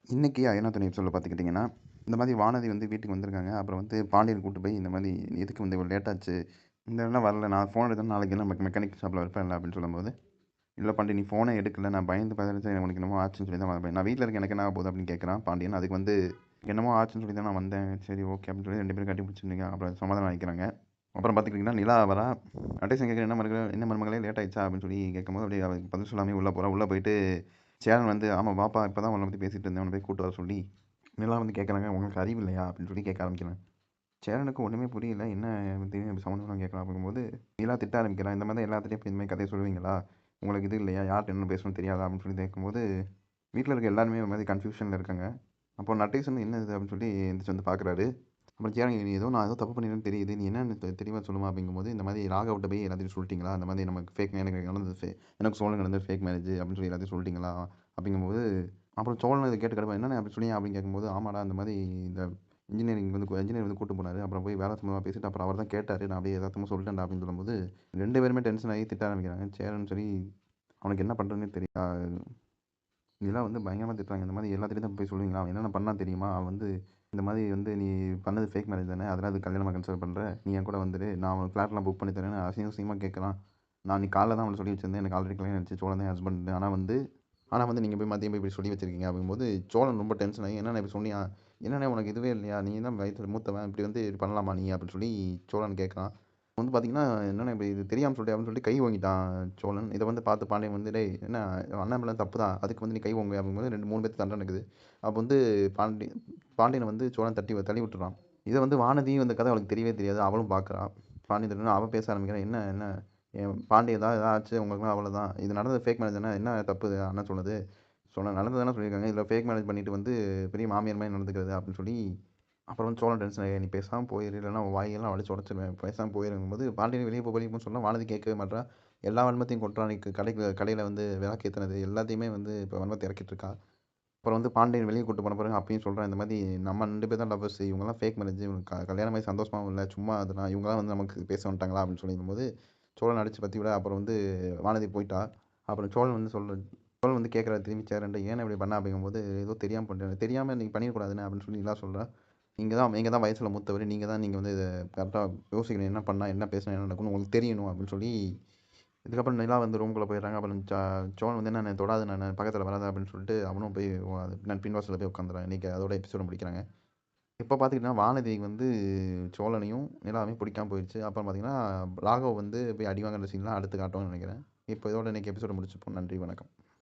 இன்னைக்கு அயனா துணை எபிசோட்ல பார்த்துக்கிட்டிங்கன்னா, இந்த மாதிரி வானதி வந்து வீட்டுக்கு வந்திருக்காங்க. அப்புறம் வந்து பாண்டியன் கூட்டு போய் இந்த மாதிரி எதுக்கு வந்து இவ்வளோ லேட் ஆச்சு? இந்த இதெல்லாம் வரல. நான் ஃபோன் எடுத்தேன்னா நாளைக்கு என்ன மெக்கானிக் ஷாப்பில இருப்பேன்ல அப்படின்னு சொல்லும்போது, "இல்ல பாண்டி நீ ஃபோனே எடுக்கல. நான் பயந்து பதினஞ்சு உனக்கு என்னமோ ஆச்சுன்னு சொல்லி தான் வந்தேன். நான் வீட்ல இருக்கேன். எனக்கு என்ன ஆக போகுது?" அப்படின்னு கேட்குறான் பாண்டியன். அதுக்கு வந்து என்னமோ ஆச்சுன்னு சொல்லி தான் நான் வந்தேன். சரி ஓகே அப்படின்னு சொல்லி 2 பேரும் கட்டி பிடிச்சிருந்தீங்க. அப்புறம் சமாதானம் ஆயிக்கிறாங்க. அப்புறம் பார்த்துக்கிட்டிங்கன்னா, நிலா வரா. நடேசன் கேட்குறான், என்ன மருமகளே லேட் ஆயிடுச்சா?" அப்படின்னு சொல்லி கேட்கும்போது, அப்படியே அவ பதில் சொல்லாமயே உள்ள போறா. உள்ள போயிட்டு சேரன் வந்து, "ஆமா வாப்பா, இப்போ தான் உன்ன பத்தி பேசிட்டு இருந்தேன். உன்ன போய் கூட்டு வர சொல்லி." நிலா வந்து கேட்குறாங்க, "உங்களுக்கு அறிவு இல்லையா?" அப்படின்னு சொல்லி கேட்க ஆரம்பிக்கிறேன். சேரனுக்கு ஒன்றுமே புரியல. என்ன திடீர்னு இப்படி சம்மந்தம்லாம் கேட்குறான் அப்படிங்கும்போது, நிலா திட்ட ஆரம்பிக்கிறான். "இந்த மாதிரி தான் எல்லாத்துட்டையும் போய் இந்த மாதிரி கதைய சொல்லுவீங்களா? உங்களுக்கு இது இல்லையா? யார்ட்ட என்ன பேசணும்னு தெரியாதா?" அப்படின்னு சொல்லி கேட்கும்போது, வீட்ல இருக்க எல்லாருமே ஒரு மாதிரி கன்ஃப்யூஷன்ல இருக்காங்க. அப்போ நடேசன் என்ன இது அப்படின்னு சொல்லி எந்திரிச்சு வந்து பார்க்குறாரு. அப்புறம் சேரன், "நீ நான் ஏதோ தப்பு பண்ணிட்டேன்னு தெரியுது. நீ என்னன்னு தெளிவா சொல்லுமா?" அப்படிங்கும்போது, இந்த மாதிரி ராகவ்ட்ட போய் எல்லாத்தையும் சொல்லிட்டீங்களா? இந்த மாதிரி நமக்கு எனக்கு நடந்தது எனக்கு சோழனுக்கு நடந்தது ஃபேக் மேரேஜ் அப்படின்னு சொல்லி எல்லாத்தையும் சொல்லிட்டீங்களா? அப்படிங்கும்போது, அப்புறம் சோழன் இத கேட்டு கடுப்பாயி, "என்னண்ணே அப்படி சொன்னீங்க?" அப்படின்னு கேட்கும்போது, "ஆமாடா இந்த மாதிரி இந்த இன்ஜினியர் வந்து கூட்டு போனாரு. அப்புறம் போய் வேலை சம்மந்தமா பேசிட்டு அப்புறம் அவர் தான் கேட்டாரு. நான் அப்படியே எதார்த்தமா சொல்லிட்டேன்டா" அப்படின்னு சொல்லும்போது, 2 பேருமே டென்ஷன் ஆகி திட்ட ஆரம்பிக்கிறாங்க. சேரன் சரி, அவனுக்கு என்ன பண்றதுன்னே தெரியல. இதெல்லாம் வந்து பயங்கரமா திட்டுறாங்க. இந்த மாதிரி எல்லாத்துட்டயும் தான் போய் சொல்லுவீங்களா? அவன் என்னென்ன பண்ணான் தெரியுமா? அவன் வந்து இந்த மாதிரி வந்து நீ பண்ணது ஃபேக் மேரேஜ் தானே! அதெல்லாம் எதுக்கு கல்யாணமா கன்சிடர் பண்ற? நீ என் கூட வந்துரு. நான் அவனுக்கு ஃப்ளாட்லாம் புக் பண்ணி தரேன்னு அசிங்க அசிங்கமா கேட்குறான். நான் அன்னைக்கு காலைல தான் அவன்ட்ட சொல்லி வச்சிருந்தேன். எனக்கு ஆல்ரெடி கல்யாணம் ஆயிடுச்சு. சோழன் தான் என் ஹஸ்பண்ட். ஆனா வந்து நீங்க போய் மதியம் போய் இப்படி சொல்லி வச்சிருக்கீங்க அப்படிங்கும்போது, சோழன் ரொம்ப டென்ஷன் ஆகி, "என்னண்ணே இப்படி சொன்னியா? என்னண்ணே உனக்கு இதுவே இல்லையா? நீ தான் வயசுல மூத்தவன். இப்படி வந்து இப்படி பண்ணலாமா நீ?" அப்படின்னு சொல்லி சோழன் கேட்குறான். வந்து பார்த்தீங்கன்னா, "என்னண்ணே இப்படி இது தெரியாம சொல்லிட்டேன்" அப்படின்னு சொல்லிட்டு கை ஓங்கிட்டான் சோழன். இத வந்து பார்த்து பாண்டியன் வந்து, "டேய் என்ன அண்ணன் மேல தப்பு தான். அதுக்கு வந்து நீ கை ஓங்குவியா?" அப்படிங்கும்போது 2, 3 பேத்துக்கு சண்டை நடக்குது. அப்போ வந்து பாண்டியன வந்து சோழன் தள்ளி விட்டுறான். இத வந்து வானதியும் இந்த கதை அவளுக்கு தெரியவே தெரியாது. அவளும் பார்க்குறா. பாண்டியன் திட்டுனோனே அவ பேச ஆரம்பிக்கிறா. "என்ன என்ன பாண்டியன் ஏதாவது ஆச்சு உங்களுக்குலாம் அவ்வளோதான். இது நடந்தது ஃபேக் மேரேஜ் தானே. என்ன தப்பு இது அண்ணன் சொன்னது? நடந்தது தானே சொல்லியிருக்காங்க. இதில ஃபேக் மேரேஜ் பண்ணிட்டு வந்து பெரிய மாமியார் மாரி நடந்துக்கிறது" அப்படின்னு சொல்லி அப்புறம் வந்து சோழன் டென்ஷன் ஆகி, "நீ பேசாம போயிரு. இல்லன்னா உன் வாயெல்லாம் வலிச்சு உடைச்சிருவேன். பேசாம போயிருங்கும்போது" பாண்டியன் வெளிய போன்னு சொன்னா வானதி கேட்கவே மாட்றா. எல்லா வன்மத்தையும் கொட்டுறா. அன்னைக்கு கடையில வந்து விளக்கு எல்லாத்தையுமே வந்து இப்போ வன்மத்த இறக்கிட்டு இருக்கா. அப்புறம் வந்து பாண்டியன் வெளிய கூட்டு போன பிறகு அப்பயும் சொல்றான், இந்த மாரி நம்ம 2 பேர் தான் லவ்வர்ஸ். இவங்கலாம் ஃபேக் மேரேஜ். இவங்க கல்யாணம் ஆகி சந்தோஷமாவும் இல்ல. சும்மா அதெல்லாம் இவங்கலாம் வந்து நமக்கு பேச வந்துட்டாங்களா அப்படின்னு சொல்லிருக்கும்போது, சோழன் அடிச்சு பத்தி விட அப்புறம் வந்து வானதி போயிட்டா. அப்புறம் சோழன் வந்து கேட்குறாரு திரும்பி சேரன்ட்ட, "ஏன் இப்படி பண்ண?" அப்படிங்கும்போது, "ஏதோ தெரியாம பண்ணிட்டேன்." "தெரியாம நீ பண்ணியிருக்கக்கூடாதுண்ணே" அப்படின்னு சொல்லி நிலா சொல்றா. நீங்க தான் வயசுல மூத்தவரு. நீங்க வந்து இத கரெக்ட்டா யோசிக்கணும். என்ன பண்ணா, என்ன பேசினா என்ன நடக்கும்னு உங்களுக்கு தெரியணும் அப்படின்னு சொல்லி, இதுக்கப்புறம் நிலா வந்து ரூம்குள்ள போயிடுறாங்க. அப்புறம் சோழன் வந்து "என்ன தொடாத நானு, பக்கத்துல வராத" அப்படின்னு சொல்லிட்டு அவனும் போய் பின்வாசல்ல போய் உட்காந்துறான். இன்னைக்கு அதோட எபிசோட முடிக்கிறாங்க. இப்ப பார்த்துக்கிட்டீங்கன்னா, வானதிக்கு வந்து சோழனையும், நிலாவையும் பிடிக்காம போயிருச்சு. அப்புறம் பார்த்தீங்கன்னா, ராகவ் வந்து போய் அடி வாங்குற சீன்லாம் அடுத்து காட்டுவாங்கன்னு நெனைக்கிறேன். இப்போ இதோட இன்னைக்கு எபிசோட முடிச்சுப்போம். நன்றி, வணக்கம்.